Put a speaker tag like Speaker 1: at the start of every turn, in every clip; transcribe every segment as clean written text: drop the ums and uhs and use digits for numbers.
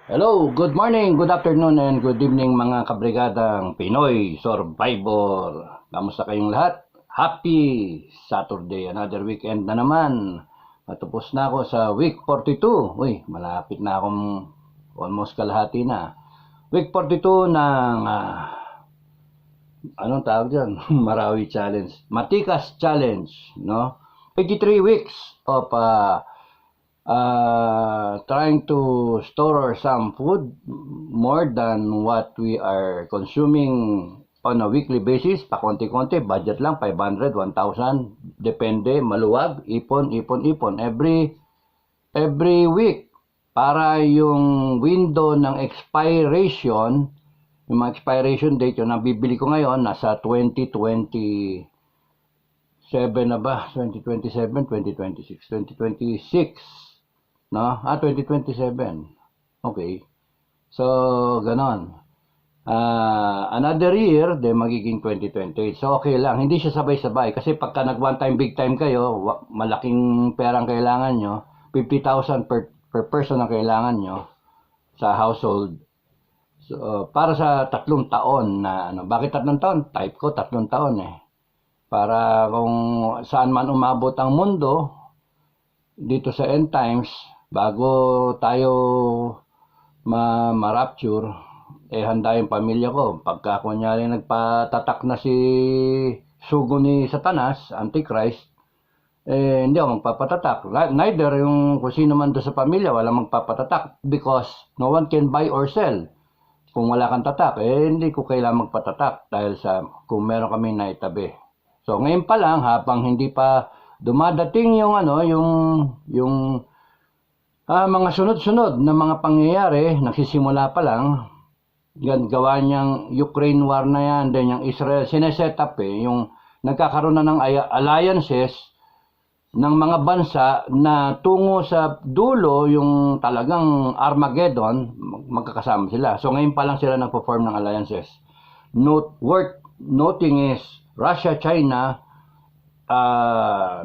Speaker 1: Hello, good morning, good afternoon, and good evening mga kabrigadang Pinoy Survivor. Kamusta kayong lahat? Happy Saturday, another weekend na naman. Matapos na ako sa week 42. Uy, malapit na akong almost kalahati na. Week 42 ng, anong tawag dyan? Marawi Challenge. Matikas Challenge, no? 83 weeks of trying to store some food more than what we are consuming on a weekly basis, pakonti-konti, budget lang, 500, 1,000, depende, maluwag, ipon, ipon, ipon, every week, para yung window ng expiration, yung mga expiration date, yung nabibili ko ngayon, nasa 2027 na ba? 2027, 2026, 2026, no? 2027. Okay. So, ganon. Another year, then magiging 2028. So, okay lang. Hindi siya sabay-sabay. Kasi pagka nag one time, big time kayo, malaking perang kailangan nyo, 50,000 per person ang kailangan nyo sa household. So, para sa 3 taon na, bakit 3 taon? Type ko, 3 taon eh. Para kung saan man umabot ang mundo, dito sa end times, bago tayo ma-rapture, handa yung pamilya ko. Pagka kunyari nagpatatak na si sugo ni Satanas, Antichrist, hindi ako magpapatatak. Neither yung kung sino man doon sa pamilya, wala magpapatatak because no one can buy or sell. Kung wala kang tatak, hindi ko kailangan magpatatak dahil sa kung meron kami naitabi. So ngayon pa lang, habang hindi pa dumadating yung mga sunod-sunod na mga pangyayari, nagsisimula pa lang, gawa niyang Ukraine war na yan, then yung Israel, sineset up yung nagkakaroon na ng alliances ng mga bansa na tungo sa dulo, yung talagang Armageddon, magkakasama sila. So ngayon pa lang sila nagpo-form ng alliances. Worth noting is Russia, China,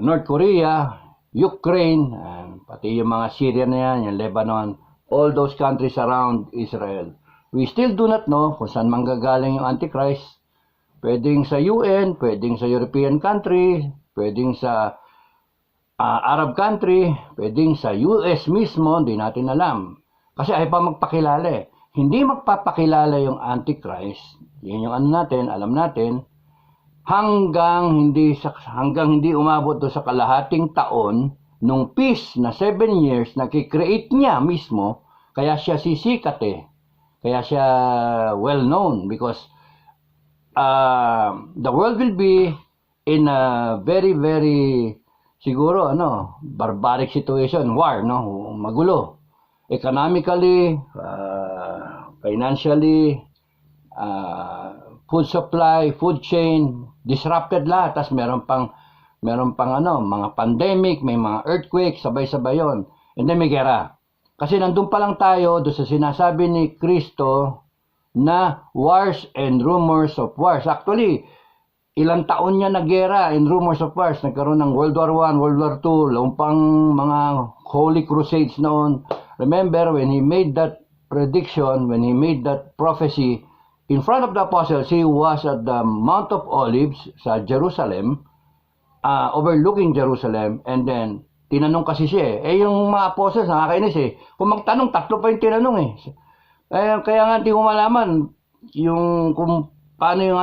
Speaker 1: North Korea, Ukraine, pati yung mga Syria na yan, yung Lebanon, all those countries around Israel. We still do not know kung saan manggagaling yung Antichrist. Pwedeng sa UN, pwedeng sa European country, pwedeng sa Arab country, pwedeng sa US mismo, hindi natin alam. Kasi ay pa magpakilala. Hindi magpapakilala yung Antichrist. Yan yung natin, alam natin, hanggang hindi umabot do sa kalahating taon nung peace na 7 years na kikreate niya mismo, kaya siya sisikat Kaya siya well known because the world will be in a very, very siguro barbaric situation, war, magulo. Economically, financially, food supply, food chain, disrupted lahat. Tapos meron pang mga pandemic, may mga earthquake, sabay-sabay yon. And then may gera. Kasi nandun pa lang tayo doon sa sinasabi ni Kristo na wars and rumors of wars. Actually, ilang taon niya nagera and rumors of wars. Nagkaroon ng World War I, World War II, lumpang mga Holy Crusades noon. Remember, when he made that prediction, when he made that prophecy, in front of the apostles, he was at the Mount of Olives sa Jerusalem, overlooking Jerusalem, and then tinanong kasi siya yung mga apostles nakakainis kung magtanong, 3 pa yung tinanong kaya nga hindi ko malaman yung kung paano yung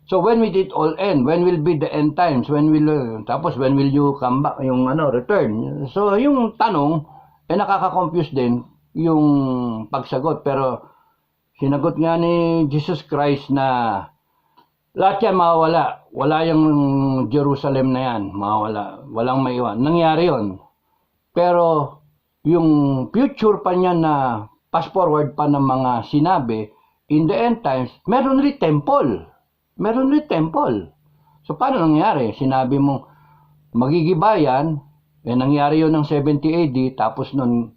Speaker 1: So when will it all end? When will be the end times? When will you come back, yung return? So yung tanong nakaka-confuse din yung pagsagot, pero sinagot nga ni Jesus Christ na lahat yan mawawala. Wala yung Jerusalem na yan. Mawawala. Walang maiwan. Nangyari yon. Pero yung future pa niya na fast forward pa ng mga sinabi, in the end times, meron rin temple. Meron rin temple. So paano nangyari? Sinabi mo, magigibayan, nangyari yon ng 70 AD, tapos nun,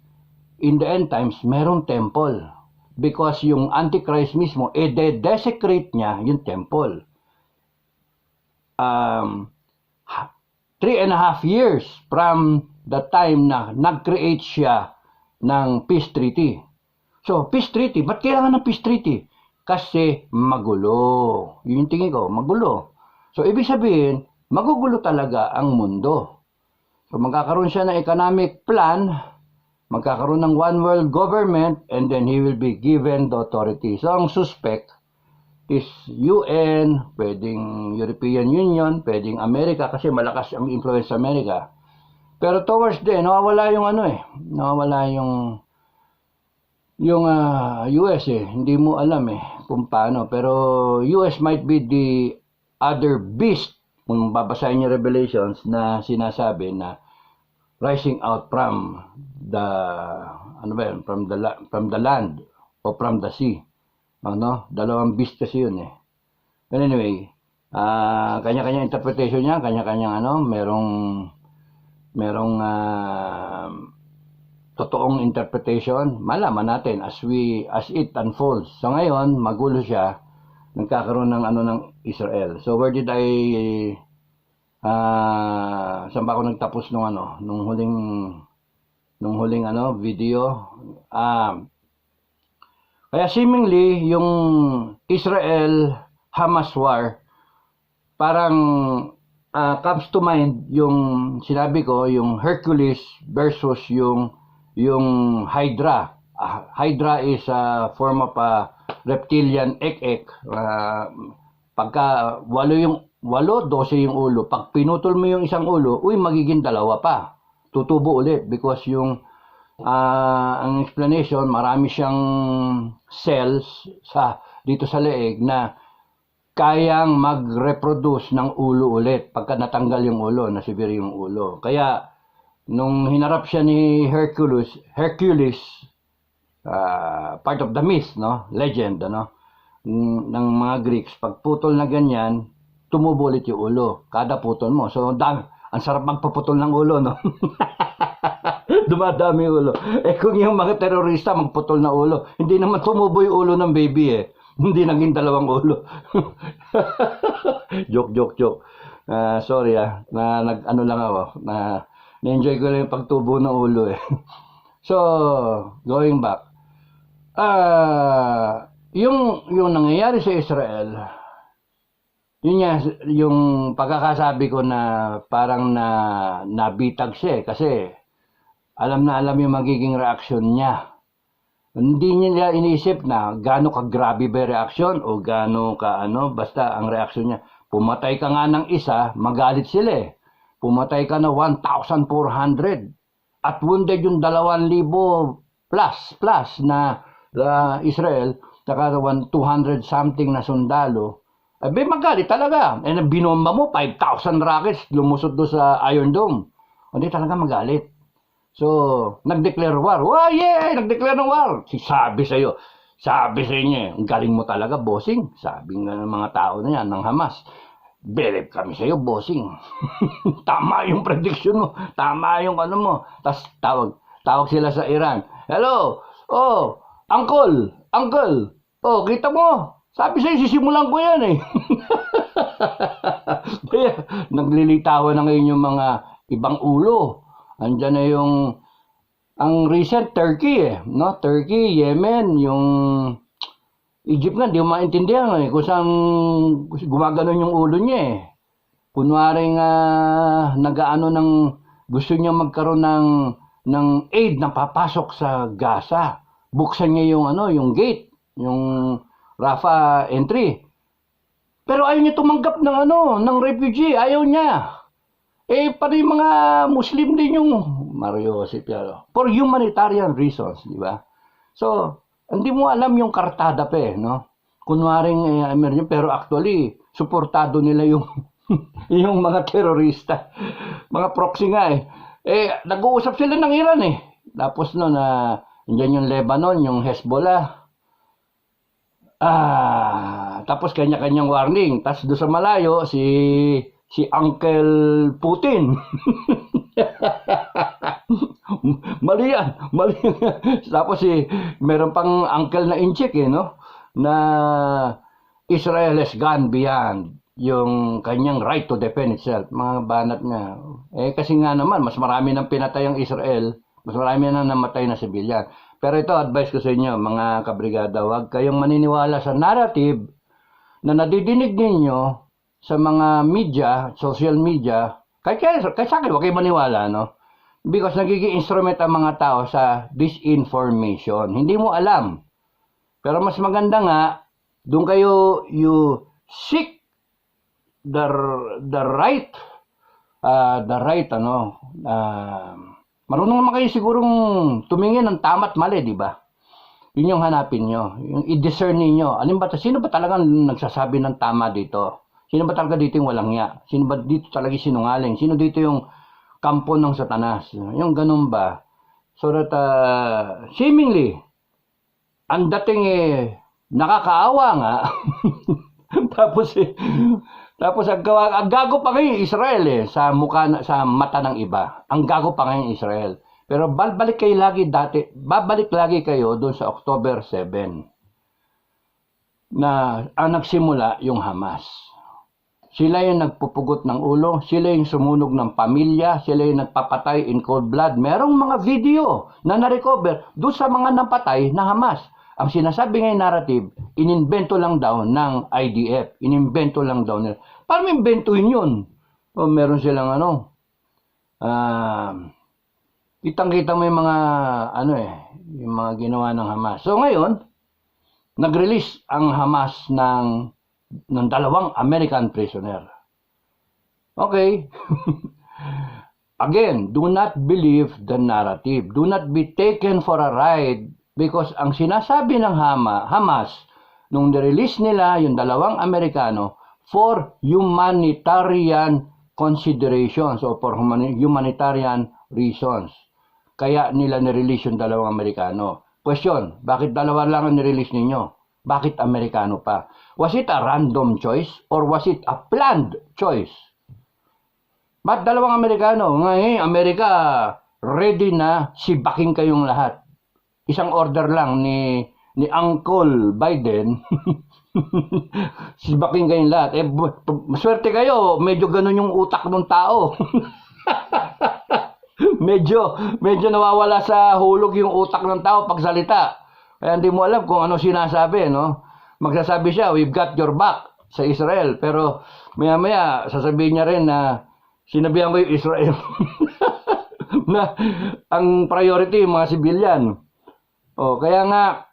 Speaker 1: in the end times, meron temple. Because yung Antichrist mismo, de-desecrate niya yung temple. 3.5 years from the time na nag-create siya ng peace treaty. So, peace treaty. Ba't kailangan ng peace treaty? Kasi magulo. Yun yung tingin ko, magulo. So, ibig sabihin, magugulo talaga ang mundo. So, magkakaroon siya ng economic plan, magkakaroon ng one world government, and then he will be given the authority. So, ang suspect is UN, pwedeng European Union, pwedeng Amerika, kasi malakas ang influence sa Amerika. Pero towards the end, nawawala yung nawawala yung US hindi mo alam kung paano. Pero US might be the other beast, kung babasahin niyo Revelations, na sinasabi na rising out from the from the land o from the sea. Dalawang beast kasi yun But anyway, kanya-kanya interpretation niya, kanya-kanyang merong totoong interpretation. Malaman natin as it unfolds. So ngayon, magulo siya, nagkakaroon ng ng Israel. So where did I saan ba ako nagtapos nung huling video? Kaya seemingly yung Israel-Hamas war parang comes to mind yung sinabi ko, yung Hercules versus yung Hydra. Hydra is a form of a reptilian ek-ek. Pagka 12 yung ulo, pag pinutol mo yung isang ulo, magiging dalawa pa. Tutubo ulit because yung ang explanation, marami siyang cells dito sa leeg na kayang mag-reproduce ng ulo ulit pagka natanggal yung ulo, nasivir yung ulo. Kaya nung hinarap siya ni Hercules, part of the myth, legend, ng mga Greeks, pag putol na ganyan, tumubo ulit yung ulo. Kada putol mo. So, ang sarap magpaputol ng ulo, Dumadami yung ulo. Kung yung mga terorista magputol na ulo, hindi naman tumubo yung ulo ng baby Hindi naging dalawang ulo. Joke. Sorry na lang ako. Na-enjoy ko lang yung pagtubo ng ulo So, going back. Yung nangyayari sa Israel, yun yung pagkakasabi ko na parang nabitag siya kasi alam na alam yung magiging reaksyon niya. Hindi niya iniisip na gaano ka-grabe ba reaksyon o gaano ka basta ang reaksyon niya. Pumatay ka nga ng isa, magalit sila Pumatay ka na 1,400 at wounded yung 2,000 plus na Israel, saka 200 something na sundalo. Magalit talaga. Binomba mo, 5,000 rockets lumusot doon sa Iron Dome. Hindi talaga magalit. So, nag-declare war. Oh yeah! Nag-declare ng war. Sabi sa inyo ang galing mo talaga, bossing. Sabi nga ng mga tao na yan, ng Hamas. Believe kami sa iyo, bossing. Tama yung prediction mo. Tama yung mo. Tapos tawag sila sa Iran. Hello! Oh, uncle! Oh, kita mo? Sabi sa'yo, sisimulan ko yan Kaya, naglilitawan na ngayon yung mga ibang ulo. Andyan na ang recent Turkey Turkey, Yemen, yung Egypt nga, di mo maintindihan kung saan gumaganon yung ulo niya Kunwari nga, gusto niya magkaroon ng aid na papasok sa Gaza. Buksan niya yung gate, yung Rafah entry. Pero ayaw niya tumanggap ng refugee, ayaw niya. Pati yung mga Muslim din yung Mario Joseph for humanitarian reasons, di ba? So, hindi mo alam yung kartada Kunwaring pero actually, suportado nila yung yung mga terorista. Mga proxy nga nag-uusap sila ng Iran Tapos andyan yung Lebanon, yung Hezbollah. Tapos kanya-kanyang warning. Tapos doon sa malayo, si Uncle Putin. Mali yan. Tapos meron pang uncle na inchik na Israel has gone beyond yung kanyang right to defend itself. Mga banat niya. Kasi nga naman, mas marami nang pinatay ang Israel, mas marami nang namatay na sibilyan. Pero ito, advice ko sa inyo, mga kabrigada, huwag kayong maniniwala sa narrative na nadidinig ninyo sa mga media, social media. Kahit sa akin, huwag kayong maniwala, no? Because nagiging instrument ang mga tao sa disinformation. Hindi mo alam. Pero mas maganda nga, doon kayo, you seek the right, marunong naman kayo sigurong tumingin ng tama at mali, di ba? Yun yung hanapin nyo. Yung i-discern ninyo. Sino ba talagang nagsasabi ng tama dito? Sino ba talaga dito yung walang ya? Sino ba dito talaga sinungaling? Sino dito yung kampo ng Satanas? Yung ganun ba? So that, seemingly, ang dating nakakaawa nga. Tapos ang gago pa ngayon Israel sa mata ng iba. Ang gago pa ngayon Israel. Pero babalik lagi kayo doon sa October 7 na ang nagsimula yung Hamas. Sila yung nagpupugot ng ulo, sila yung sumunog ng pamilya, sila yung nagpapatay in cold blood. Merong mga video na na-recover doon sa mga napatay na Hamas. Ang sinasabi ngayon narrative, inimbento lang daw ng IDF. Inimbento lang daw nila. Paano imbentuhin yun? O meron silang kitang-kita mo yung mga yung mga ginawa ng Hamas. So ngayon, nag-release ang Hamas ng 2 American prisoner. Okay. Again, do not believe the narrative. Do not be taken for a ride because ang sinasabi ng Hamas nung nirelease nila yung 2 Amerikano for humanitarian considerations o for humanitarian reasons. Kaya nila nirelease yung 2 Amerikano. Question, bakit 2 lang ang nirelease ninyo? Bakit Amerikano pa? Was it a random choice or was it a planned choice? Ba't 2 Amerikano? Ngayon, Amerika, ready na sibaking kayong lahat. Isang order lang ni Uncle Biden. Sibaking kayong lahat. Maswerte kayo, medyo ganun yung utak ng tao. medyo nawawala sa hulog yung utak ng tao pag salita. Kaya hindi mo alam kung ano sinasabi, no? Magsasabi siya, we've got your back sa Israel. Pero maya-maya, sasabihin niya rin na sinabihan ko yung Israel na ang priority yung mga civilian. Kaya nga,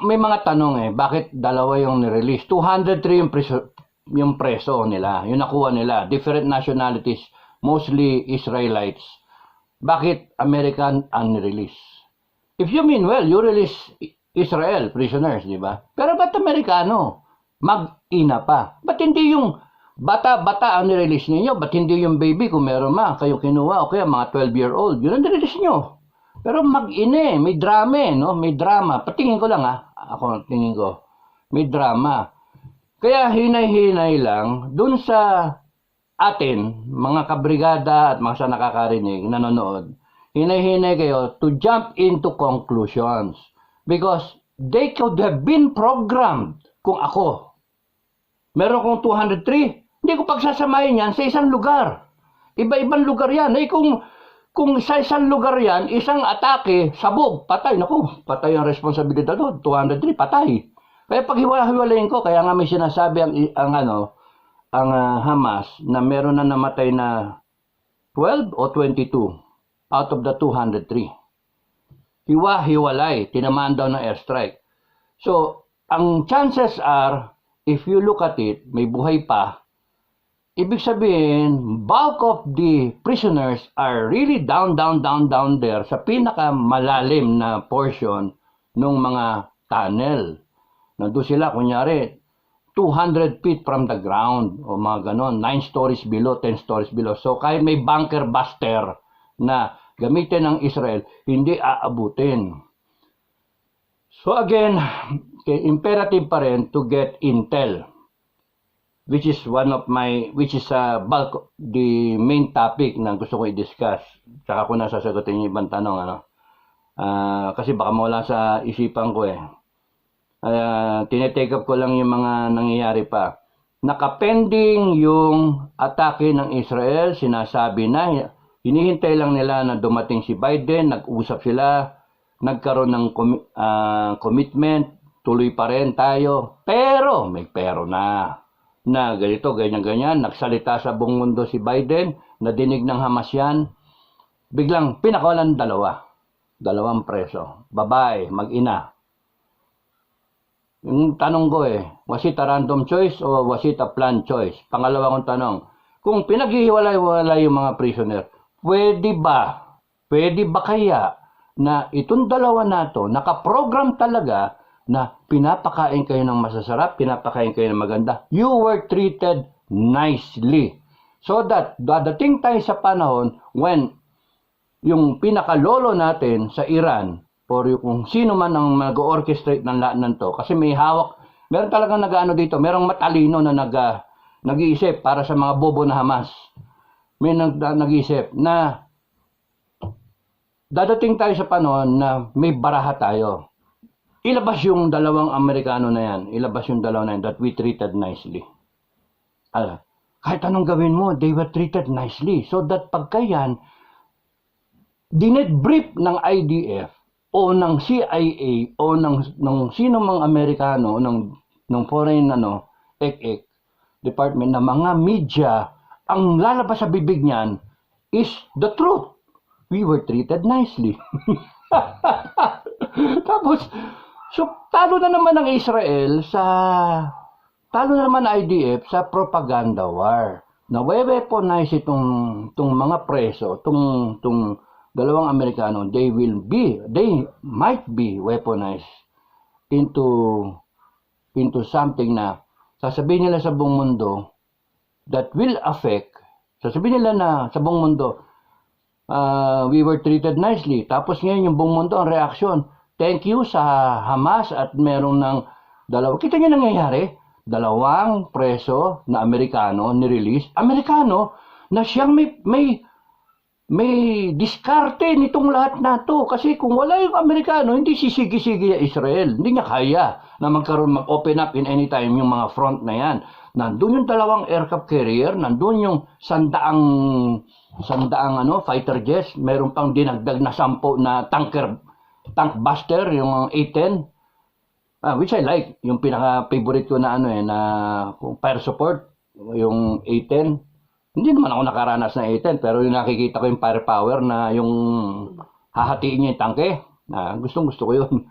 Speaker 1: may mga tanong bakit 2 yung nirelease? 203 yung preso nila, yung nakuha nila. Different nationalities, mostly Israelites. Bakit American ang nirelease? If you mean well, you release Israel prisoners, di ba? Pero ba't Amerikano? Mag-ina pa. Ba't hindi yung bata-bata ang nirelease ninyo? Ba't hindi yung baby kung meron kayo kinuha o kaya mga 12-year-old? Yun ang nirelease nyo. Pero mag-ina may drama no? May drama. Patingin ko lang Ako tingin ko. May drama. Kaya hinay-hinay lang dun sa atin, mga kabrigada at mga sa nakakarinig, nanonood, hinay-hinay kayo to jump into conclusions. Because they could have been programmed kung ako. Meron kong 203, hindi ko pagsasamahin yan sa isang lugar. Iba-ibang lugar yan. Kung sa isang lugar yan, isang atake, sabog, patay. Naku, patay ang responsibilidad doon. 203, patay. Kaya pag hiwalayin ko, kaya nga may sinasabi ang Hamas na meron na namatay na 12 o 22 out of the 203. Hiwa-hiwalay, tinamaan daw ng airstrike. So, ang chances are, if you look at it, may buhay pa, ibig sabihin, bulk of the prisoners are really down there sa pinakamalalim na portion ng mga tunnel. Nandun sila, kunyari, 200 feet from the ground, o mga ganon, 9 stories below, 10 stories below. So, kahit may bunker buster na gamitin ng Israel, hindi aabutin. So, again, imperative pa rin to get intel, which is bulk, the main topic na gusto ko i-discuss. Tsaka ko na sasagutin yung ibang tanong, kasi baka mawala sa isipan ko tinetake up ko lang yung mga nangyayari pa. Nakapending yung atake ng Israel, sinasabi na Hinihintay lang nila na dumating si Biden, nag-usap sila, nagkaroon ng commitment, tuloy pa rin tayo. Pero, may pero na ganito, ganyan-ganyan, nagsalita sa buong mundo si Biden, nadinig ng Hamas yan, biglang pinakawalan dalawang preso, babae, mag-ina. Yung tanong ko was it a random choice o was it a planned choice? Pangalawa kong tanong, kung pinaghihiwalay yung mga prisoner, pwede ba kaya na itong dalawa na to, nakaprogram talaga na pinapakain kayo ng masasarap, pinapakain kayo ng maganda. You were treated nicely. So that, dadating tayo sa panahon when yung pinakalolo natin sa Iran, or kung sino man ang mag-orchestrate ng lahat ng to, kasi may hawak, meron talagang nag-ano dito, merong matalino na nag-iisip para sa mga bobo na Hamas. May nag-iisip na dadating tayo sa panahon na may baraha tayo. Ilabas yung dalawang Amerikano na yan. Ilabas yung dalawa na yan that we treated nicely. Kahit anong gawin mo, they were treated nicely. So that pagka yan, dinedbrief ng IDF o ng CIA o ng sino mang Amerikano, ng foreign department na mga media, ang lalabas sa bibig niyan is the truth. We were treated nicely. Tapos, so talo na naman ng Israel talo na naman ng IDF sa propaganda war. Na-weaponize itong mga preso, itong dalawang Amerikano, they might be weaponized into something na sasabihin nila sa buong mundo that will affect, sasabihin nila na sa buong mundo, we were treated nicely. Tapos ngayon yung buong mundo ang reaksyon, thank you sa Hamas at meron ng dalawa. Kita niyo nangyayari? Dalawang preso na Amerikano nirelease. Amerikano na siyang may diskarte nitong lahat na to. Kasi kung wala yung Amerikano, hindi sisigi-sigi yung Israel. Hindi niya kaya na mag-open up in any time yung mga front na yan. Nandun yung dalawang aircraft carrier, nandun yung sandaang fighter jets, meron pang dinagdag na 10 na tank buster, yung A-10, which I like, yung pinaka-favorite ko na na fire support, yung A-10. Hindi naman ako nakaranas na A-10, pero yung nakikita ko yung firepower na yung hahatiin niya yung tangke, gustong-gusto ko yun.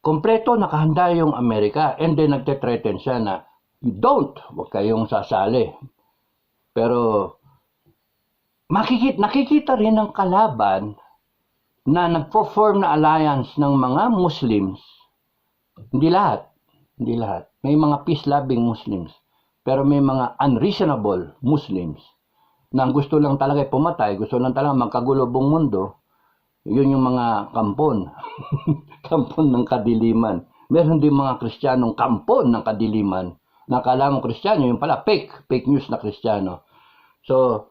Speaker 1: Kompleto, nakahanda yung Amerika, and then nagte-threaten siya na, huwag kayong sasali. Pero, nakikita rin ng kalaban na nagpo-form na alliance ng mga Muslims. Hindi lahat. May mga peace-loving Muslims. Pero may mga unreasonable Muslims na gusto lang talaga pumatay, gusto lang talaga magkagulo buong mundo. Yun yung mga kampon. Kampon ng kadiliman. Meron din mga Kristiyanong kampon ng kadiliman. Nakala mo Kristiyano, yung pala fake news na Kristiyano. So,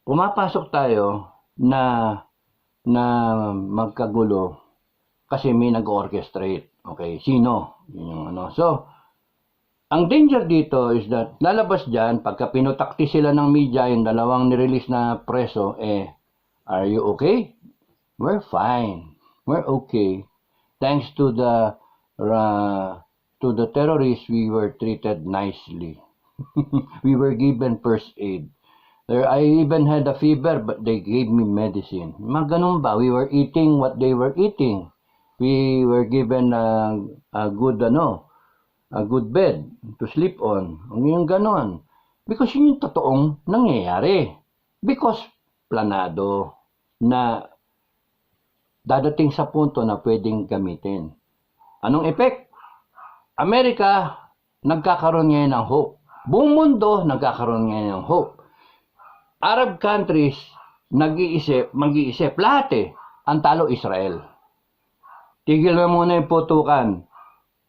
Speaker 1: pumapasok tayo na magkagulo kasi may nag-orchestrate. Okay, sino? Yun yung So, ang danger dito is that lalabas dyan, pagka pinutakti sila ng media, yung dalawang nirelease na preso, are you okay? We're fine. We're okay. Thanks to the terrorists, we were treated nicely. We were given first aid. I even had a fever, but they gave me medicine. Mga ganun ba? We were eating what they were eating. We were given a good bed to sleep on. Yung ganun. Because yun yung totoong nangyayari. Because planado na dadating sa punto na pwedeng gamitin. Anong effect? Amerika, nagkakaroon ngayon ng hope. Buong mundo, nagkakaroon ngayon ng hope. Arab countries, mag-iisip, lahat ang talo Israel. Tigil na muna yung putukan.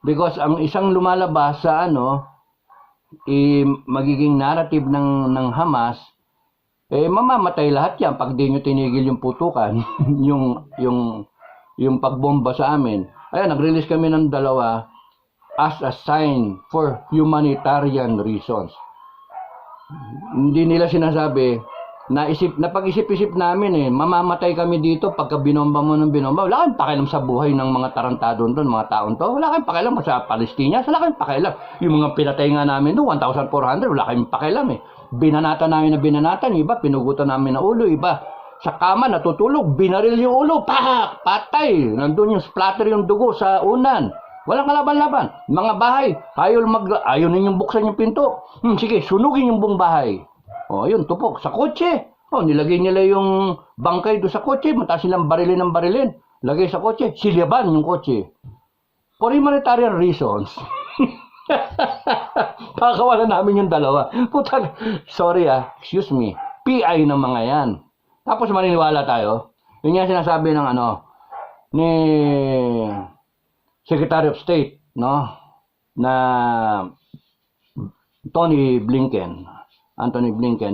Speaker 1: Because ang isang lumalabas sa magiging narrative ng Hamas, mamamatay lahat yan pag di nyo tinigil yung putukan, yung pagbomba sa amin. Ayan, nag-release kami ng dalawa as a sign for humanitarian reasons. Hindi nila sinasabi, napag-isip-isip namin mamamatay kami dito pagka binomba mo ng binomba. Wala kayong pakialam sa buhay ng mga tarantado doon, mga taon to. Wala kayong pakialam sa Palestina, wala kayong pakialam. Yung mga pinatay nga namin doon, 1,400, wala kayong pakialam Binanatan namin na binanatan, iba pinugutan namin na ulo, iba sa kama natutulog, binaril yung ulo, patay. Nandun yung splatter yung dugo sa unan. Walang kalaban-laban. Mga bahay, ayaw ninyong buksan yung pinto. Sige, sunugin yung buong bahay. Ayun, tupok. Sa kotse. Nilagay nila yung bangkay doon sa kotse. Mataas silang barilin ng barilin. Lagay sa kotse. Silyaban yung kotse. For humanitarian reasons. Pakawalan namin yung dalawa. Putang, sorry excuse me. PI ng mga yan. Tapos maniniwala tayo. Yun yung sinasabi ng ni Secretary of State, no? Na Anthony Blinken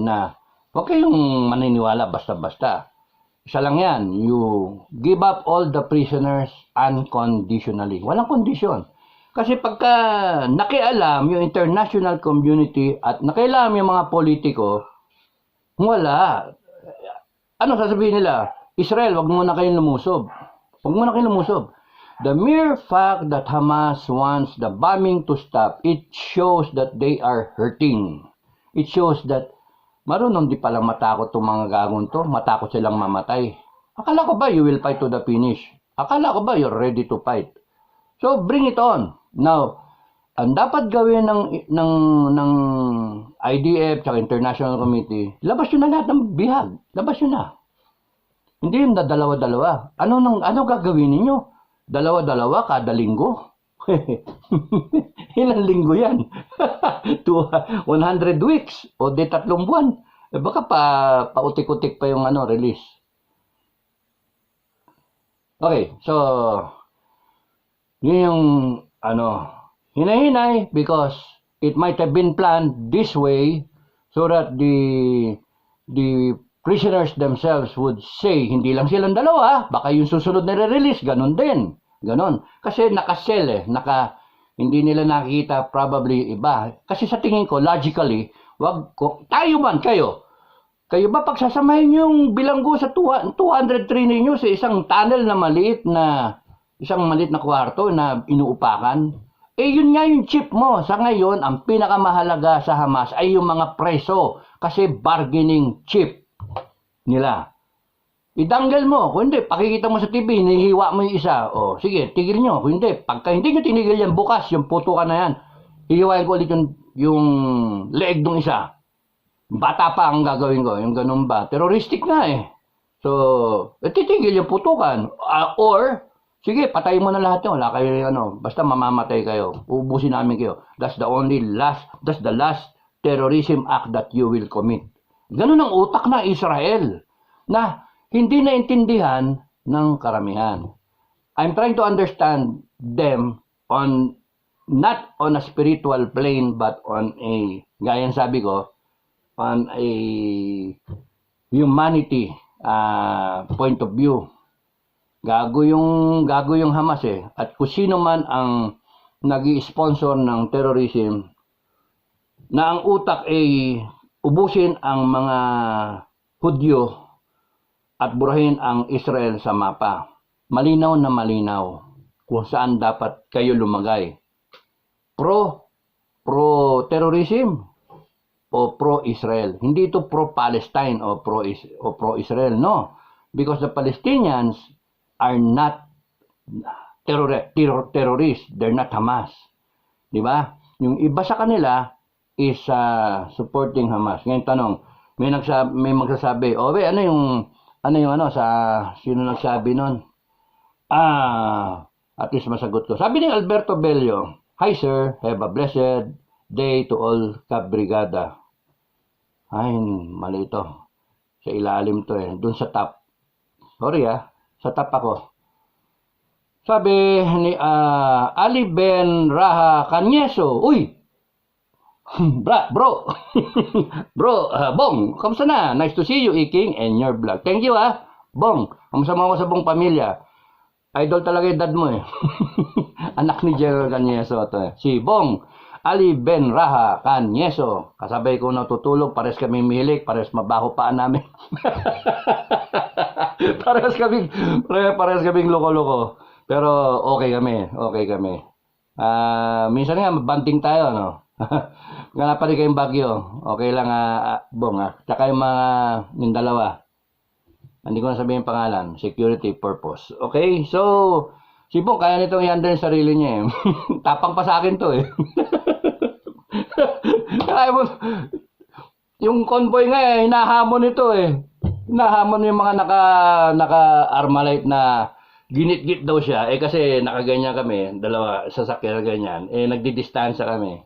Speaker 1: na huwag kayong maniniwala basta-basta. Isa lang yan, you give up all the prisoners unconditionally. Walang kondisyon. Kasi pagka nakialam yung international community at nakialam yung mga politiko, wala. Ano sasabihin nila? Israel, wag muna kayong lumusob. Wag muna kayong lumusob. The mere fact that Hamas wants the bombing to stop, it shows that they are hurting. It shows that marunong di palang matakot itong mga gagawin to, matakot silang mamatay. Akala ko ba you will fight to the finish? Akala ko ba you're ready to fight? So bring it on. Now, ang dapat gawin ng IDF at International Committee, labas yun na lahat ng bihag. Labas yun na. Hindi yung dalawa-dalawa. Ano gagawin ninyo? Dalawa-dalawa kada linggo? Ilang linggo yan? 100 weeks o di 3 buwan. Baka pautik-utik pa yung release. Okay, so yun yung hinahinay because it might have been planned this way so that the prisoners themselves would say, hindi lang silang dalawa, baka yung susunod na re-release, ganun din. Ganon. Kasi nakasell hindi nila nakikita probably iba. Kasi sa tingin ko, logically, tayo man, kayo ba pagsasamahin yung bilanggo sa 203 ninyo sa isang tunnel na maliit na kwarto na inuupakan? Yun nga yung chip mo. Sa ngayon, ang pinakamahalaga sa Hamas ay yung mga preso kasi bargaining chip nila. Itanggal mo. Kung hindi, pakikita mo sa TV, hinihiwa mo yung isa. Sige, tigil nyo. Kung hindi, pagka hindi nyo tinigil yan, bukas, yung putukan na yan, hihiwain ko ulit yung leeg ng isa. Bata pa ang gagawin ko. Yung ganun ba? Terroristic na So, titigil yung putukan. Or, sige, patayin mo na lahat yun. Wala kayo, basta mamamatay kayo. Ubusin namin kayo. That's the last terrorism act that you will commit. Ganun ang utak na Israel na hindi naintindihan ng karamihan. I'm trying to understand them not on a spiritual plane but on a, gaya sabi ko, on a humanity point of view. Gago yung Hamas At kung sino man ang nag-i-sponsor ng terrorism na ang utak ay ubusin ang mga Hudyo at burahin ang Israel sa mapa. Malinaw na malinaw kung saan dapat kayo lumagay. Pro-terrorism o pro-Israel. Hindi ito pro-Palestine o pro-Israel. No. Because the Palestinians are not terrorists. They're not Hamas. Diba? Yung iba sa kanila is supporting Hamas. Ngayon tanong, may magsasabi, sino nagsabi nun? At least masagot ko. Sabi ni Alberto Bello, "Hi sir, have a blessed day to all Cab Brigada." Ay, mali ito. Sa ilalim to Doon sa top. Sorry sa top ako. Sabi ni Ali Ben Raha Canyeso, "Uy! Bro, Bong, kamusta na? Nice to see you, Iking, and your vlog." Thank you Bong. Kamusta mo sa buong pamilya? Idol talaga yung dad mo Anak ni General Canyeso to Si Bong, Ali Ben Raha Canyeso. Kasabay ko natutulog, pares kami mihilik, pares mabaho paan namin. pares kaming loko-loko. Pero okay kami. Minsan nga banting tayo, no? Nga pa rin kayong Bagyo. Okay lang, Bong, Tsaka yung yung dalawa. Hindi ko na sabihin yung pangalan. Security purpose. Okay? So, si Bong, kaya nitong i-handle yung sarili niya eh. Tapang pa sa akin to eh. Yung convoy nga eh, hinahamon ito eh. Hinahamon yung mga naka-armalite na ginit-git daw siya. Eh kasi nakaganyan kami, dalawa sasakyan na ganyan. Eh nagdidistansya kami.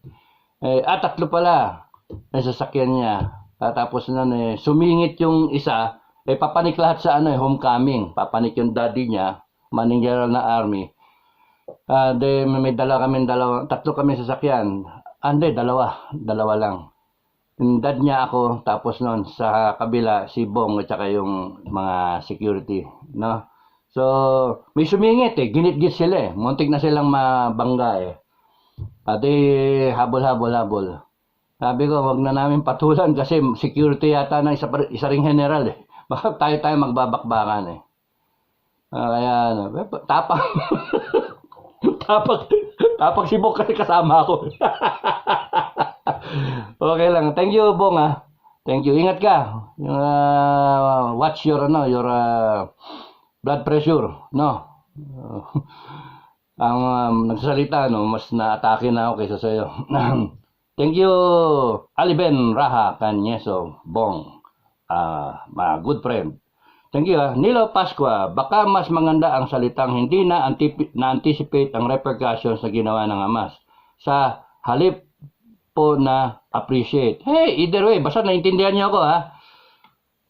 Speaker 1: Tatlo pala ang sasakyan niya. Tapos nun sumingit yung isa. Papanik lahat sa homecoming. Papanik yung daddy niya, Manning General na Army. May tatlo kami sasakyan. Dalawa lang. Yung dad niya ako, tapos nun sa kabila si Bong at saka yung mga security, no? So, may sumingit ginit-git sila muntik na silang mabangga Pati habol. Sabi ko, wag na namin patulan kasi security yata ng isa ring general Baka tayo magbabakbakan kaya tapang tapang si Bong kasi kasama ako. Okay lang. Thank you, Bong Thank you. Ingat ka. Watch your blood pressure, no? Ang nagsasalita, mas na-atake na ako kaysa sa'yo. Thank you, Ali Ben Raha Canyeso, Bong. My good friend. Thank you, Nilo Pascua. Baka mas maganda ang salitang hindi na-anticipate ang repercussions na ginawa ng Hamas. Sa halip po na appreciate. Hey, either way, basta naintindihan niyo ako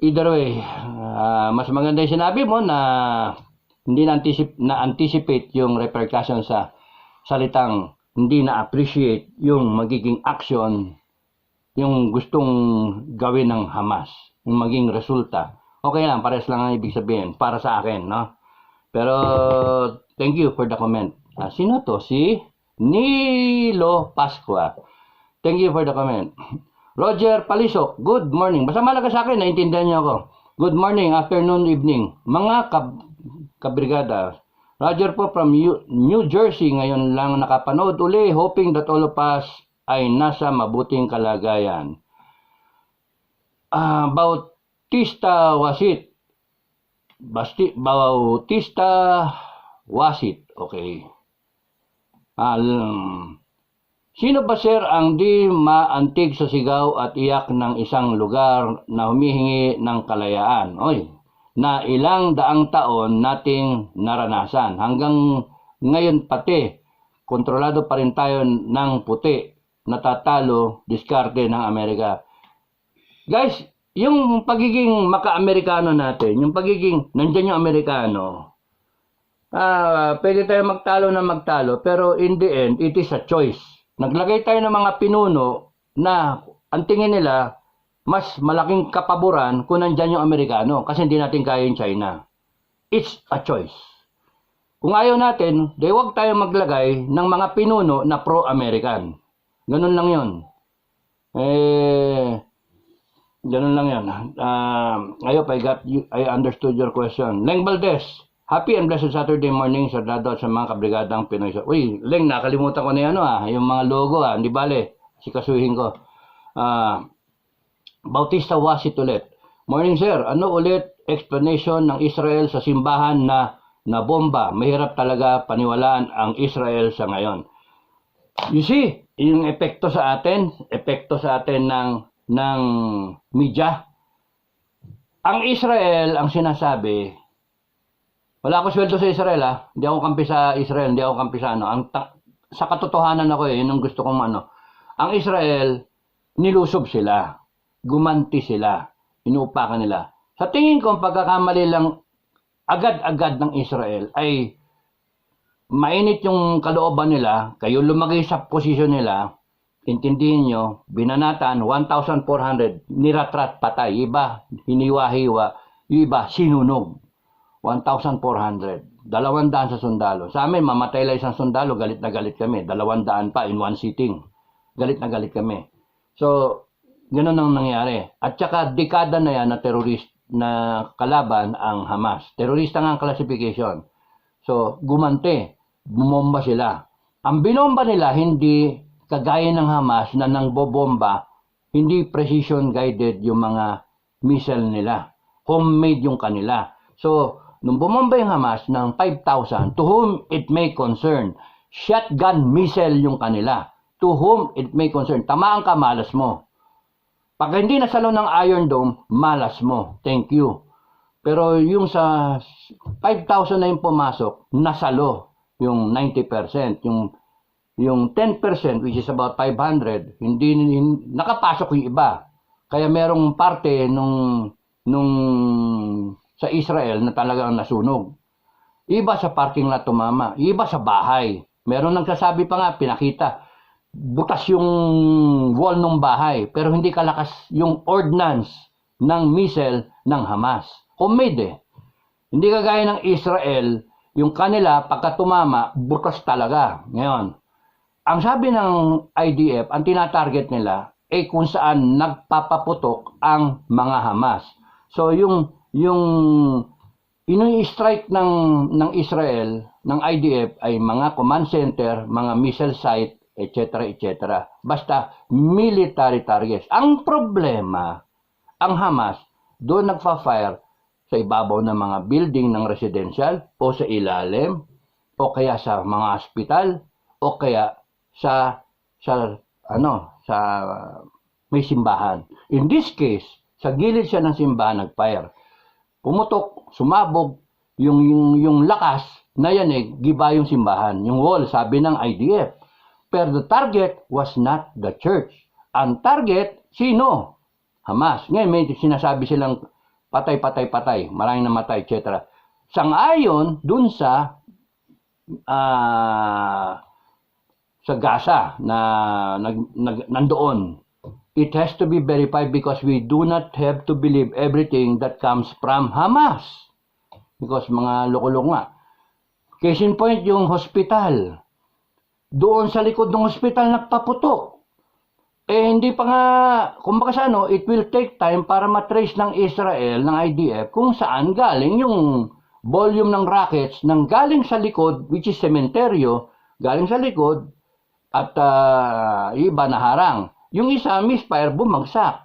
Speaker 1: Either way, mas maganda yung sinabi mo na hindi na-anticipate yung repercussion sa salitang hindi na-appreciate yung magiging action, yung gustong gawin ng Hamas, yung maging resulta. Okay lang, pares lang ang ibig sabihin para sa akin, no? Pero thank you for the comment. Sino to? Si Nilo Pascua. Thank you for the comment. Roger Palisok, good morning. Basta malaga sa akin, naintindihan niyo ako. Good morning, afternoon, evening. Mga kabrigada, Roger po from New Jersey. Ngayon lang nakapanood uli, hoping that all of us ay nasa mabuting kalagayan. Bautista Wasit. Okay. Sino ba sir ang di maantig sa sigaw at iyak ng isang lugar na humihingi ng kalayaan? Na ilang daang taon nating naranasan. Hanggang ngayon pati, kontrolado pa rin tayo ng puti, natatalo, diskarte ng Amerika. Guys, yung pagiging maka-Amerikano natin, yung pagiging nandyan yung Amerikano, pwede tayo magtalo, pero in the end, it is a choice. Naglagay tayo ng mga pinuno na ang tingin nila mas malaking kapaboran kung nandyan yung Amerikano kasi hindi natin kaya yung China. It's a choice. Kung ayaw natin, wag tayo maglagay ng mga pinuno na pro-American. Ganun lang yun. Ganun lang yan. I hope I understood your question. Leng Valdez, happy and blessed Saturday morning sa Dado at sa mga kabrigadang Pinoy. Uy, Leng, nakalimutan ko na yan, yung mga logo, hindi bale, sikasuhin ko. Bautista Wasit ulit. Morning sir, ano ulit explanation ng Israel sa simbahan na bomba? Mahirap talaga paniwalaan ang Israel sa ngayon. You see, yung epekto sa atin ng media. Ang Israel, ang sinasabi, wala ako sweldo sa Israel Hindi ako kampi sa Israel, hindi ako kampi sa sa katotohanan ako yun ang gusto kong Ang Israel, nilusob sila. Gumanti sila. Inuupakan nila. Sa tingin ko, ang pagkakamali lang agad-agad ng Israel ay mainit yung kalooban nila, kayo lumagay sa posisyon nila, intindihin nyo, binanatan, 1,400, niratrat, patay. Iba, hiniwa-hiwa. Yung iba, sinunog. 1,400. 200 sa sundalo. Sa amin, mamatay lang isang sundalo, galit na galit kami. 200 pa in one sitting. galit na galit kami. So, ganun ang nangyari. At saka, dekada na yan na terrorist na kalaban ang Hamas. Terorista nga ang classification. So, gumante. Bumomba sila. Ang binomba nila, hindi kagaya ng Hamas na nang bobomba, hindi precision guided yung mga missile nila. Homemade yung kanila. So, nung bumomba yung Hamas ng 5,000, to whom it may concern, shotgun missile yung kanila. To whom it may concern. Tamaan ka, malas mo. Pag hindi nasalo ng Iron Dome, malas mo. Thank you. Pero yung sa 5,000 na yung pumasok, nasalo yung 90%. Yung 10%, which is about 500, hindi nakapasok yung iba. Kaya merong parte nung sa Israel na talagang nasunog. Iba sa parking lot tumama, iba sa bahay. Meron nagsasabi pa nga, pinakita, butas yung wall ng bahay, pero hindi kalakas yung ordnance ng missile ng Hamas. Homemade eh. Hindi kagaya ng Israel, yung kanila pagka tumama, butas talaga. Ngayon, ang sabi ng IDF, ang tinatarget nila ay kung saan nagpapaputok ang mga Hamas. So yung ini-strike ng Israel, ng IDF ay mga command center, mga missile site, etc. etc. Basta military targets. Ang problema, ang Hamas doon nagfa-fire sa ibabaw ng mga building ng residential o sa ilalim o kaya sa mga hospital o kaya sa may simbahan. In this case, sa gilid siya ng simbahan nagfire. Pumutok, sumabog, yung lakas na yanig, giba yung simbahan. Yung wall, sabi ng IDF. Pero the target was not the church. Ang target, sino? Hamas. Ngayon may sinasabi silang patay, maraming namatay, etc. Sang-ayon dun sa Gaza na nandoon. It has to be verified because we do not have to believe everything that comes from Hamas. Because mga loko-loko nga. Case in point, yung hospital. Doon sa likod ng hospital nagpaputok. Hindi pa nga, kumbaga sa it will take time para matrace ng Israel, ng IDF, kung saan galing yung volume ng rockets nang galing sa likod, which is sementeryo, galing sa likod, at iba naharang. Yung isa, misfire, bumagsak.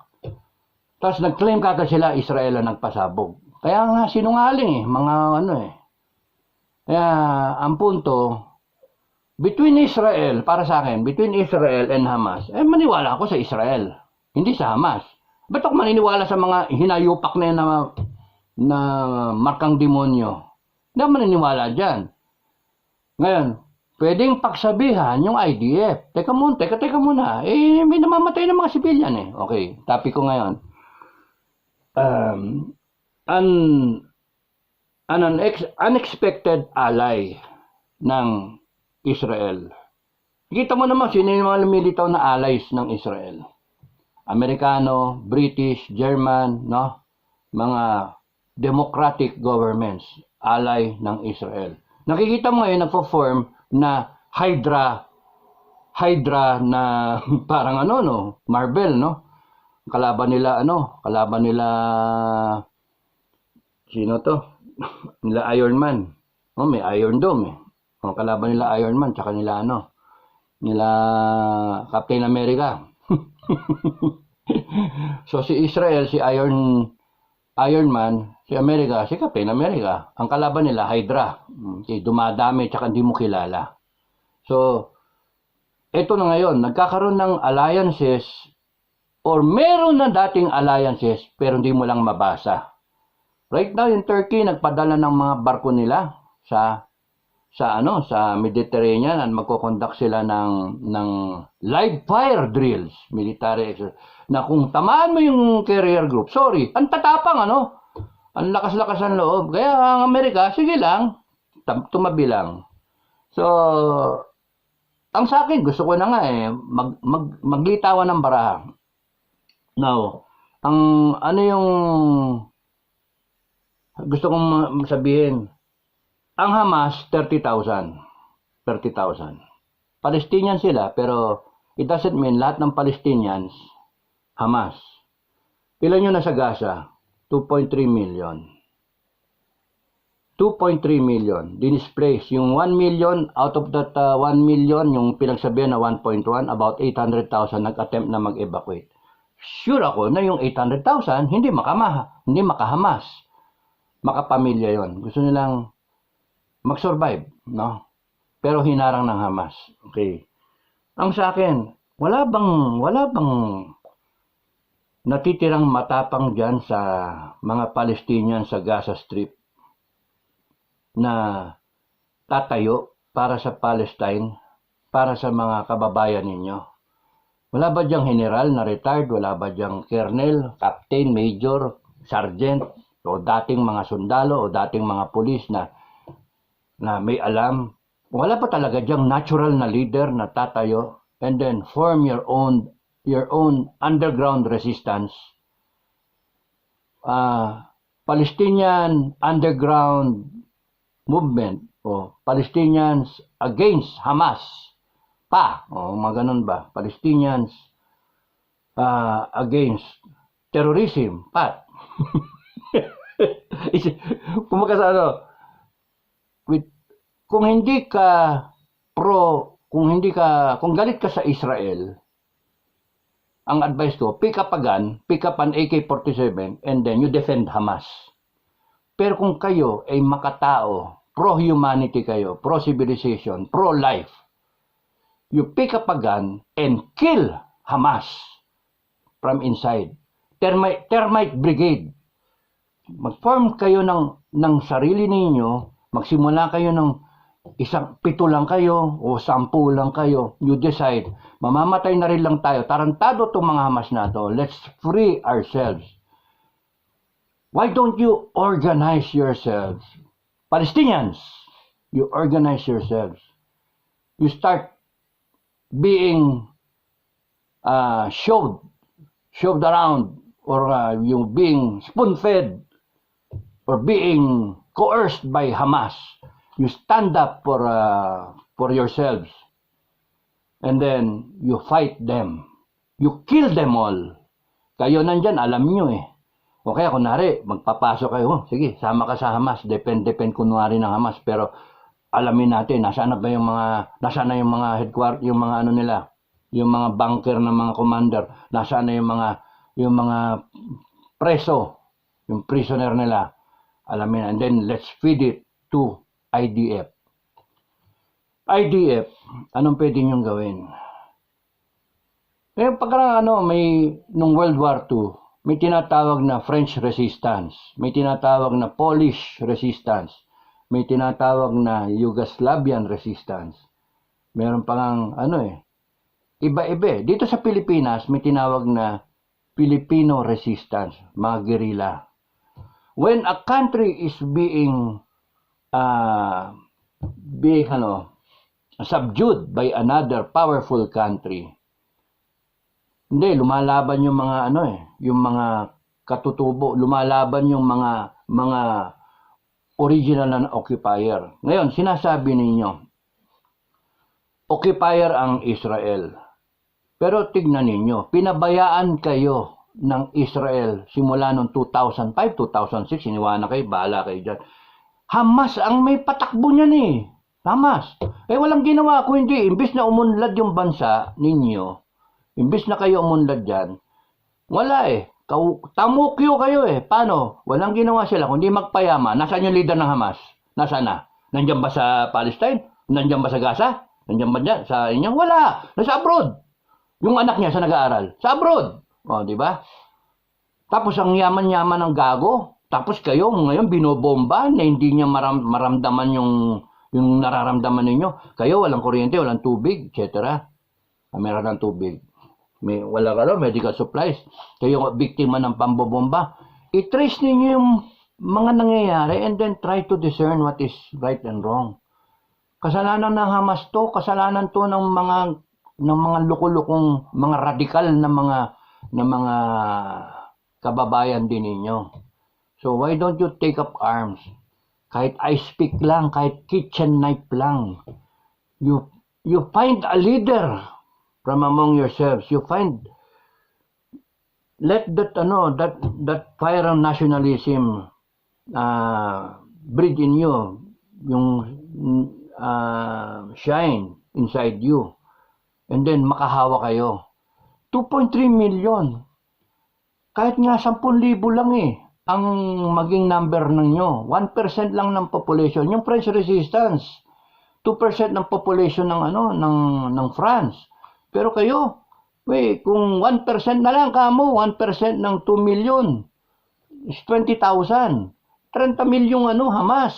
Speaker 1: Tapos nag-claim kagad sila, Israel ang nagpasabog. Kaya nga, sinungaling mga Kaya, ang punto, between Israel, para sa akin, between Israel and Hamas, maniwala ako sa Israel, hindi sa Hamas. Ba't ako maniniwala sa mga hinayupak na na markang demonyo? Hindi ako maniniwala dyan. Ngayon, pwedeng pagsabihan yung IDF. Teka muna. May namamatay ng mga sibilyan eh. Okay, topic ko ngayon. An unexpected ally ng Israel. Kita mo naman sino yung mga lumilitaw na allies ng Israel. Amerikano, British, German, no? Mga democratic governments, ally ng Israel. Nakikita mo ngayon nagpo-form na Hydra na parang Marvel, no? Kalaban nila sino to? Nila Iron Man. May Iron Dome eh. Kalaban nila Iron Man tsaka nila Captain America. So si Israel, si Iron Man, si America, si Captain America. Ang kalaban nila Hydra. Dumadami tsaka hindi mo kilala. So eto na ngayon, nagkakaroon ng alliances or meron na dating alliances pero hindi mo lang mabasa. Right now, yung Turkey nagpadala ng mga barko nila sa Mediterranean at magko-conduct sila ng live fire drills, military exercise. Na kung tamaan mo yung carrier group, sorry, ang tatapang ang lakas-lakas ang loob. Kaya ang Amerika, sige lang, tumabi lang. So, ang sa akin, gusto ko na nga maglitawan ng baraha. Now, yung gusto kong sabihin, ang Hamas, 30,000. Palestinian sila, pero It doesn't mean lahat ng Palestinians, Hamas. Ilan yun nasa Gaza? 2.3 million. 2.3 million dinisplaced. Yung 1 million, out of that 1 million, yung pinagsabihan na 1.1, about 800,000 nag-attempt na mag-evacuate. Sure ako na yung 800,000 hindi makahamas. Makapamilya yon. Gusto nilang mag-survive, no? Pero hinarang ng Hamas. Okay. Ang sa akin, wala bang natitirang matapang diyan sa mga Palestinian sa Gaza Strip na tatayo para sa Palestine, para sa mga kababayan ninyo? Wala ba diyang general na retired? Wala ba diyang colonel, captain, major, sergeant, o dating mga sundalo, o dating mga pulis na may alam? Wala pa talaga diyang natural na leader na tatayo and then form your own underground resistance? Palestinian underground movement o Palestinians against Hamas o mga ganun ba? Palestinians against terrorism Kumbaga sa kung hindi ka kung galit ka sa Israel, ang advice ko, pick up an AK-47 and then you defend Hamas. Pero kung kayo ay makatao, pro-humanity kayo, pro-civilization, pro-life, you pick up a gun and kill Hamas from inside. Termite brigade. Mag-form kayo ng sarili ninyo, magsimula kayo ng 7 lang kayo o 10 lang kayo. You decide, mamamatay na rin lang tayo. Tarantado itong mga Hamas na to. Let's free ourselves. Why don't you organize yourselves? Palestinians, you organize yourselves. You start being shoved around, or you being spoon-fed, or being coerced by Hamas. You stand up for yourselves, and then you fight them. You kill them all. Kayo nandyan, alam nyo eh. O kaya kunwari, magpapasok kayo, sige, sama ka sa Hamas, depend kunwari ng Hamas, pero alamin natin, nasaan na yung mga headquarters, yung mga ano nila, yung mga bunker ng mga commander, nasaan na yung mga preso, yung prisoner nila, alamin, and then let's feed it to IDF. IDF, anong pwede niyong gawin? Nung World War II, may tinatawag na French resistance, may tinatawag na Polish resistance, may tinatawag na Yugoslavian resistance. Meron pang iba-iba. Dito sa Pilipinas, may tinawag na Filipino resistance, mga guerrilla. When a country is being subdued by another powerful country, lumalaban yung mga yung mga katutubo, lumalaban yung mga original na occupier. Ngayon, sinasabi ninyo, occupier ang Israel. Pero tignan ninyo, pinabayaan kayo ng Israel simula noong 2005, 2006, iniwanan kayo, bahala kayo dyan. Hamas ang may patakbo niyan eh. Hamas. Walang ginawa ko hindi. Imbis na umunlad yung bansa ninyo, imbis na kayo umunlad dyan, wala eh. Tamukyo kayo eh. Paano? Walang ginawa sila kundi magpayama. Nasaan yung leader ng Hamas? Nasaan na? Nandiyan ba sa Palestine? Nandiyan ba sa Gaza? Nandiyan ba dyan? Sa inyong? Wala. Nasa abroad. Yung anak niya sa nag-aaral. Sa abroad. O, di ba? Tapos ang yaman-yaman ng gago. Tapos kayo ngayon binobomba na hindi niya maramdaman yung nararamdaman ninyo. Kayo walang kuryente, walang tubig, etc. Meron ng tubig. Wala medical supplies. Kayo biktima ng pambobomba. I-trace ninyo yung mga nangyayari and then try to discern what is right and wrong. Kasalanan ng Hamas to, kasalanan to ng mga lukulukong, mga radikal na mga kababayan din ninyo. So why don't you take up arms? Kahit ice pick lang, kahit kitchen knife lang. You find a leader from among yourselves. You find, let that fire of nationalism breed in you, yung shine inside you, and then makahawa kayo. 2.3 million. Kahit nga 10,000 lang ang maging number ninyo. 1% lang ng population. Yung French resistance, 2% ng population ng France. Pero kayo, kung 1% na lang kamo, 1% ng 2 million is 20,000. 30 milyong Hamas.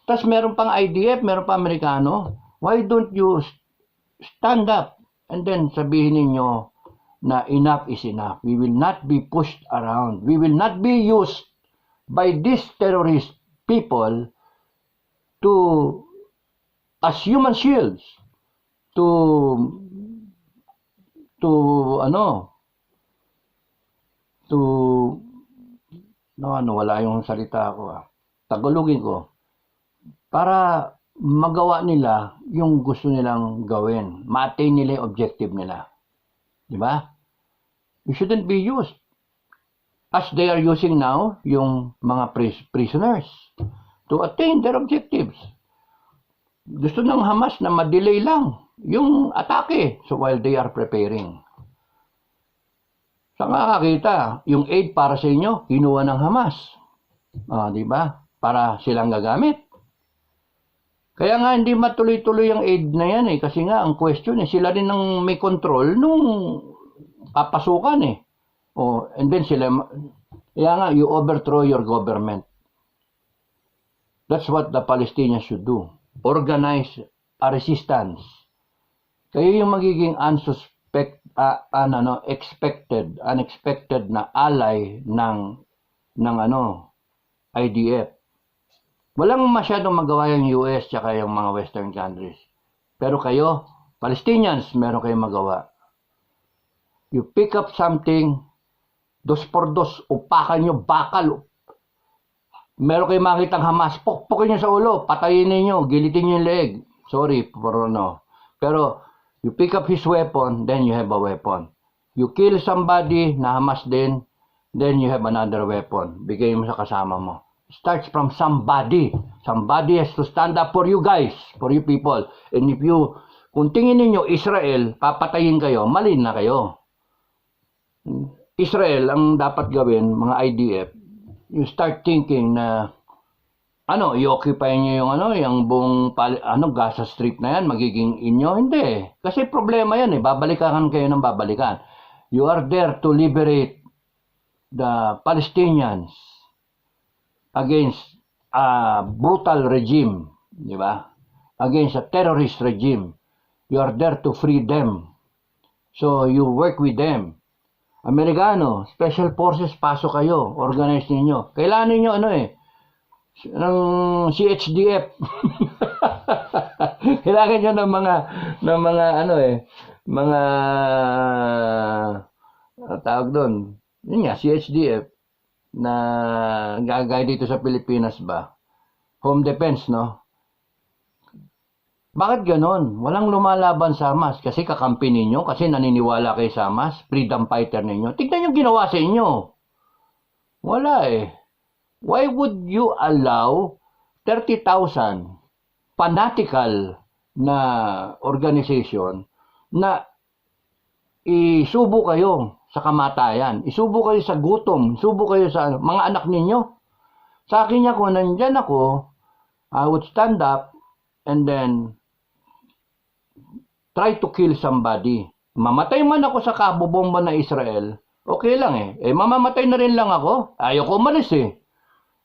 Speaker 1: Tapos meron pang IDF, meron pang Amerikano. Why don't you stand up and then sabihin ninyo na enough is enough. We will not be pushed around. We will not be used by these terrorist people as human shields to wala yung salita ko. Tagalogin ko. Para magawa nila yung gusto nilang gawin. Ma-attain nila yung objective nila. Diba? You shouldn't be used as they are using now yung mga prisoners to attain their objectives. Gusto ng Hamas na ma-delay lang yung atake while they are preparing. Sa nakakita, yung aid para sa inyo, kinuha ng Hamas. Diba? Para silang gagamit. Kaya nga hindi matuloy-tuloy ang aid na yan kasi nga ang question sila rin ang may control nung papasukan and then kaya nga you overthrow your government. That's what the Palestinians should do. Organize a resistance. Kayo yung magiging unexpected na ally ng IDF. Walang masyadong magawa yung US tsaka yung mga Western countries. Pero kayo, Palestinians, meron kayong magawa. You pick up something, 2x2, upakan nyo, bakal. Meron kayong makitang Hamas, pokpokin nyo sa ulo, patayin ninyo, gilitin nyo yung leg. Sorry, pero you pick up his weapon, then you have a weapon. You kill somebody na Hamas din, then you have another weapon. Bigay mo sa kasama mo. Starts from somebody. Somebody has to stand up for you guys, for you people. And kung tingin ninyo Israel, papatayin kayo, mali na kayo. Israel, ang dapat gawin, mga IDF, you start thinking na, i-occupy nyo yung buong, Gaza Strip na yan, magiging inyo. Hindi. Kasi problema yan babalikan kayo ng babalikan. You are there to liberate the Palestinians against a brutal regime, di ba? Against a terrorist regime. You are there to free them. So, you work with them. Amerikano, Special Forces, pasok kayo. Organize ninyo. Kailangan ninyo ng CHDF. Kailangan nyo mga tawag doon. Yun nga, CHDF. Na gagay dito sa Pilipinas ba? Home defense, no? Bakit ganon? Walang lumalaban sa Hamas kasi kakampi ninyo, kasi naniniwala kayo sa Hamas, freedom fighter ninyo. Tignan yung ginawa sa inyo. Wala Why would you allow 30,000 fanatical na organization na isubo kayo sa kamatayan, isubo kayo sa gutom, isubo kayo sa mga anak ninyo? Sa akin niya, kung nandyan ako, I would stand up and then try to kill somebody. Mamatay man ako sa kabobomba na Israel, okay lang mamamatay na rin lang ako. Ayoko umalis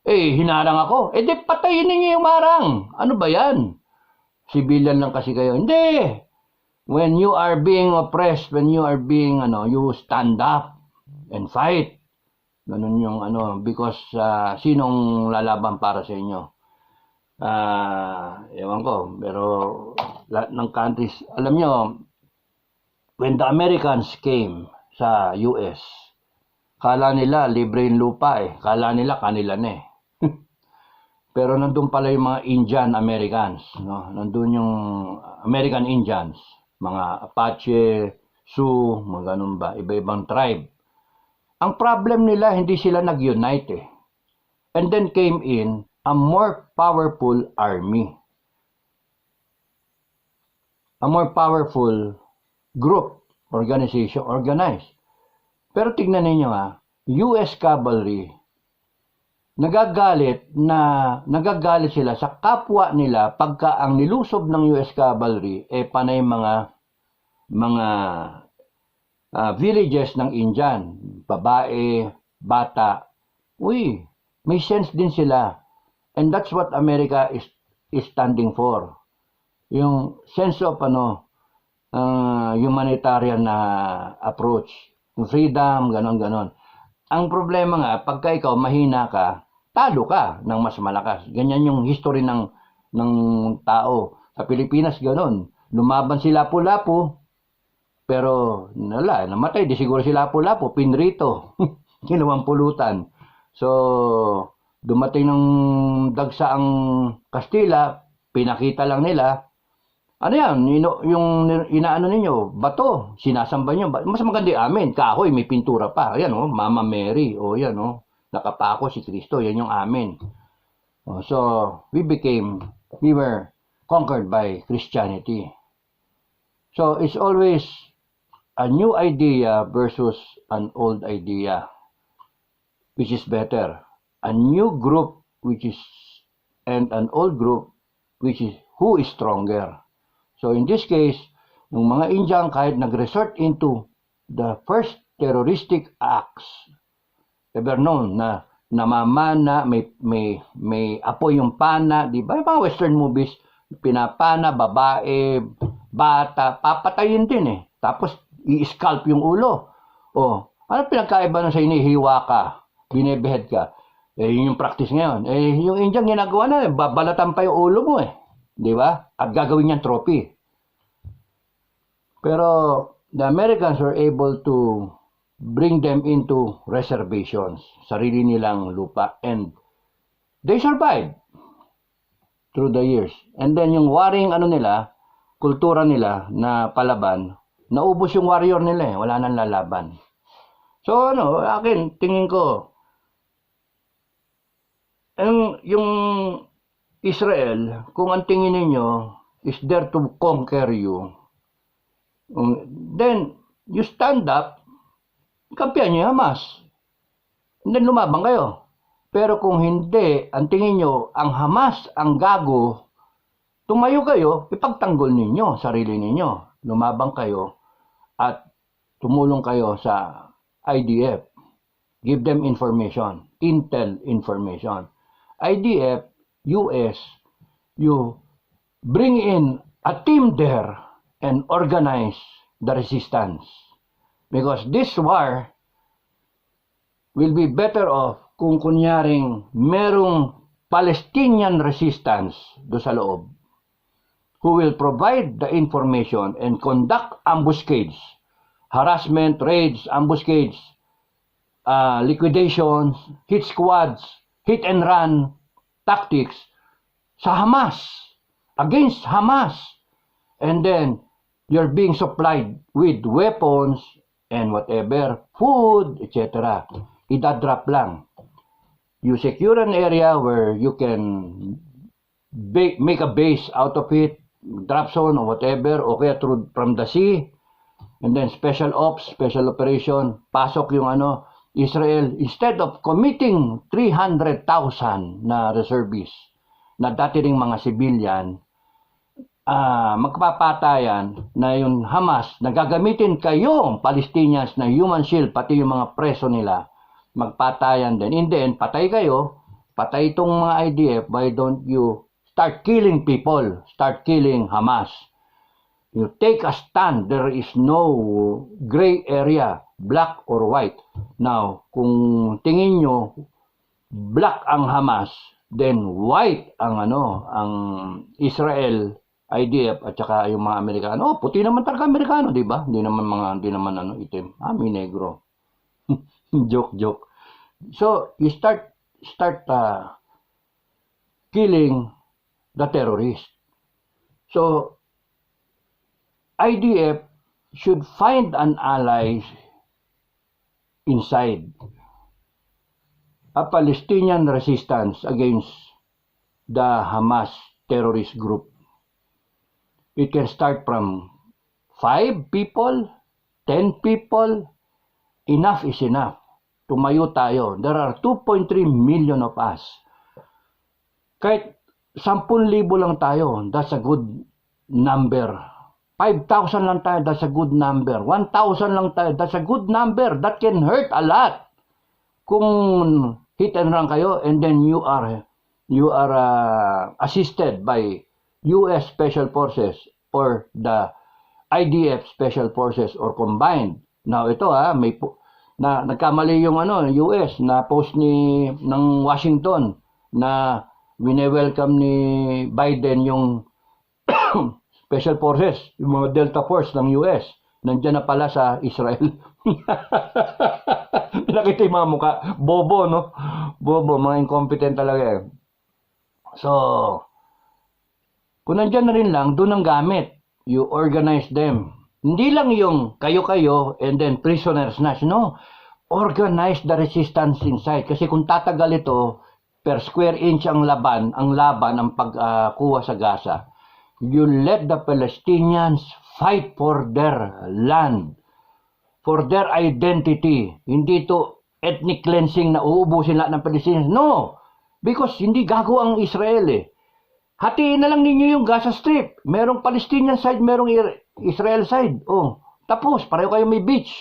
Speaker 1: hinarang ako. Di patayin ninyo yung marang. Ano ba yan? Civilian lang kasi kayo. Hindi. When you are being oppressed, when you are being, you stand up and fight. Ganun yung, because sinong lalaban para sa inyo? Ewan ko, pero lahat ng countries, alam nyo, when the Americans came sa US, kala nila libre yung lupa kala nila kanila na Pero nandun pala yung mga Indian Americans, no? Nandun yung American Indians, mga Apache, Sioux, mga ganun ba, iba-ibang tribe. Ang problem nila, hindi sila nag-unite eh. And then came in a more powerful army. A more powerful group, organization, organized. Pero tignan ninyo US Cavalry, nagagalit sila sa kapwa nila pagka ang nilusob ng US Cavalry panay mga villages ng Indian, babae, bata. Uy, may sense din sila. And that's what America is standing for. Yung sense of humanitarian na approach, freedom, ganon. Ang problema nga, pagka ikaw mahina ka, talo ka ng mas malakas. Ganyan yung history ng tao. Sa Pilipinas, ganon. Lumaban si Lapu-Lapu, pero namatay. Di siguro si Lapu-Lapu, pinrito. Ginawang pulutan. So, dumating ng dagsaang Kastila, pinakita lang nila, ano yan, yung inaano ninyo, bato, sinasamba nyo, mas maganda amin, kahoy, may pintura pa, ayan Mama Mary, yan nakapako si Kristo, yan yung amin. So, we were conquered by Christianity. So, it's always a new idea versus an old idea, which is better. A new group and an old group who is stronger. So in this case, yung mga Indian kahit nag-resort into the first terroristic acts ever known na namamana, may apoy yung pana, di ba? Yung mga western movies, pinapana, babae, bata, papatayin din Tapos i-scalp yung ulo. Ano pinagkaiba na sa inihiwa ka, binebehead ka? Yun yung practice ngayon. Yung Indian ginagawa na, babalatan pa yung ulo mo Di ba? At gagawin niyang trophy. Pero the Americans were able to bring them into reservations, sarili nilang lupa, and they survived through the years. And then yung warring kultura nila na palaban, naubos yung warrior nila wala nang lalaban. So akin, tingin ko, yung Israel, kung ang tingin ninyo is there to conquer you, then you stand up, kampiyan nyo Hamas, and then lumabang kayo. Pero kung hindi, ang tingin nyo, ang Hamas, ang gago, tumayo kayo, ipagtanggol ninyo, sarili ninyo, lumabang kayo, at tumulong kayo sa IDF. Give them information, intel information. IDF, US, you bring in a team there and organize the resistance. Because this war will be better off kung kunyaring merong Palestinian resistance do sa loob who will provide the information and conduct ambuscades, harassment, raids, ambuscades, liquidations, hit squads, hit and run tactics sa Hamas, against Hamas. And then, you're being supplied with weapons and whatever, food, etc. Idadrop lang. You secure an area where you can make a base out of it, drop zone or whatever, o kaya from the sea, and then special ops, special operation, pasok yung Israel, instead of committing 300,000 na reservists, na dati ring mga civilian, magpapatayan na yung Hamas, na gagamitin kayong Palestinians na human shield, pati yung mga preso nila, magpatayan din. In the end, patay kayo, patay itong mga IDF, why don't you start killing people, start killing Hamas? You take a stand, there is no gray area, black or white. Now, kung tingin nyo, black ang Hamas, then white ang ang Israel, IDF at saka yung mga Amerikano. Puti naman talaga Amerikano, di ba? Hindi naman itim. May negro. joke. So, you start killing the terrorists. So, IDF should find an ally inside a Palestinian resistance against the Hamas terrorist group. It can start from 5 people, 10 people. Enough is enough. Tumayo tayo. There are 2.3 million of us. Kahit 10,000 lang tayo, that's a good number. 5,000 lang tayo, that's a good number. 1,000 lang tayo, that's a good number. That can hurt a lot. Kung hit and run kayo and then you are assisted by US Special Forces or the IDF Special Forces or combined. Now ito nagkamali yung US na post ng Washington na wine-welcome ni Biden yung Special Forces, yung mga Delta Force ng US. Nandiyan na pala sa Israel. Nakita yung mga mukha. Bobo, no? Bobo, mga incompetent talaga eh. So, kung nandiyan na rin lang, doon ang gamit. You organize them. Hindi lang yung kayo-kayo and then prisoners na. No, organize the resistance inside. Kasi kung tatagal ito, per square inch ang laban ang pagkuha sa Gaza. You let the Palestinians fight for their land, for their identity. Hindi to ethnic cleansing na uubusin lahat ng Palestinians. No, because hindi gago ang Israel eh. Hatiin na lang ninyo yung Gaza Strip. Merong Palestinian side, merong Israel side. Oh, tapos, pareho kayo may beach.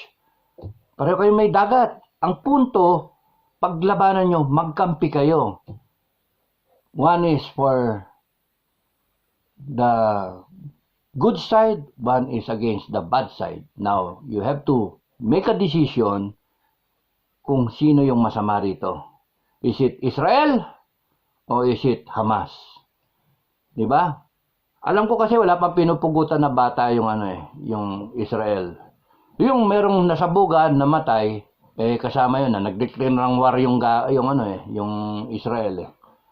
Speaker 1: Pareho kayo may dagat. Ang punto, paglabanan nyo, magkampi kayo. One is for the good side, one is against the bad side. Now, you have to make a decision kung sino yung masama rito. Is it Israel o is it Hamas? Diba? Alam ko kasi wala pang pinupugutan na bata yung yung Israel. Yung merong nasabugan, namatay, kasama yun na nag-declare ng war yung Israel eh.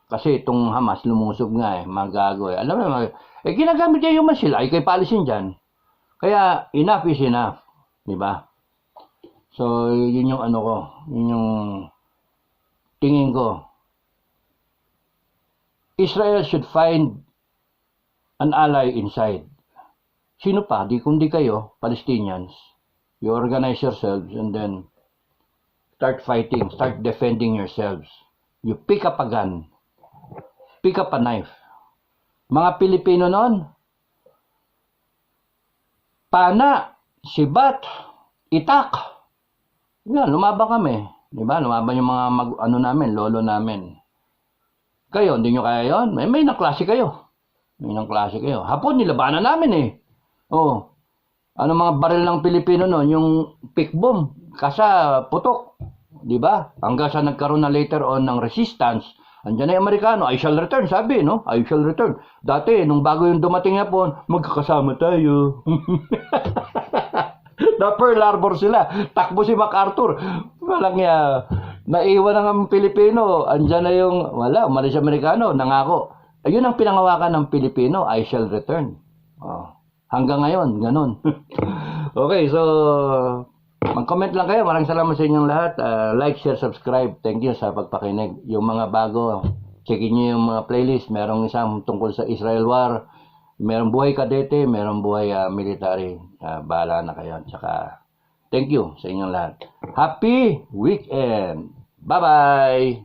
Speaker 1: Kasi itong Hamas lumusog nga magago eh. Alam mo, ginagamit niya yung masil ay kay palisin dyan. Kaya enough is enough, diba? So yun yung yun yung tingin ko. Israel should find an ally inside. Sino pa? Kundi kayo, Palestinians. You organize yourselves and then start fighting, start defending yourselves. You pick up a gun, pick up a knife. Mga Pilipino noon, Pana, Sibat, Itak. Yan, lumaban kami. Diba? Lumaban yung mga namin, lolo namin. Kayo, hindi nyo kaya yun? May naklase kayo. Hapon, nilabanan namin eh. Oh, mga baril ng Pilipino noon, yung pick bomb, kasa putok. Diba? Hanggang sa nagkaroon na later on ng resistance, andyan na yung Amerikano, I shall return, sabi, no? I shall return. Dati, nung bago yung dumating Hapon, magkakasama tayo. Na Pearl Harbor sila. Takbo si MacArthur. Walang naiwan ng Pilipino. Andyan na yung, umalis Amerikano, nangako. Ayun ang pinangawakan ng Pilipino, I shall return. Hanggang ngayon, ganun. Okay, so mag-comment lang kayo. Maraming salamat sa inyong lahat. Like, share, subscribe. Thank you sa pagpakinig. Yung mga bago, checkin nyo yung mga playlist. Merong isang tungkol sa Israel War. Merong buhay kadete, merong buhay military. Bahala na kayo. Tsaka, thank you sa inyong lahat. Happy weekend! Bye-bye!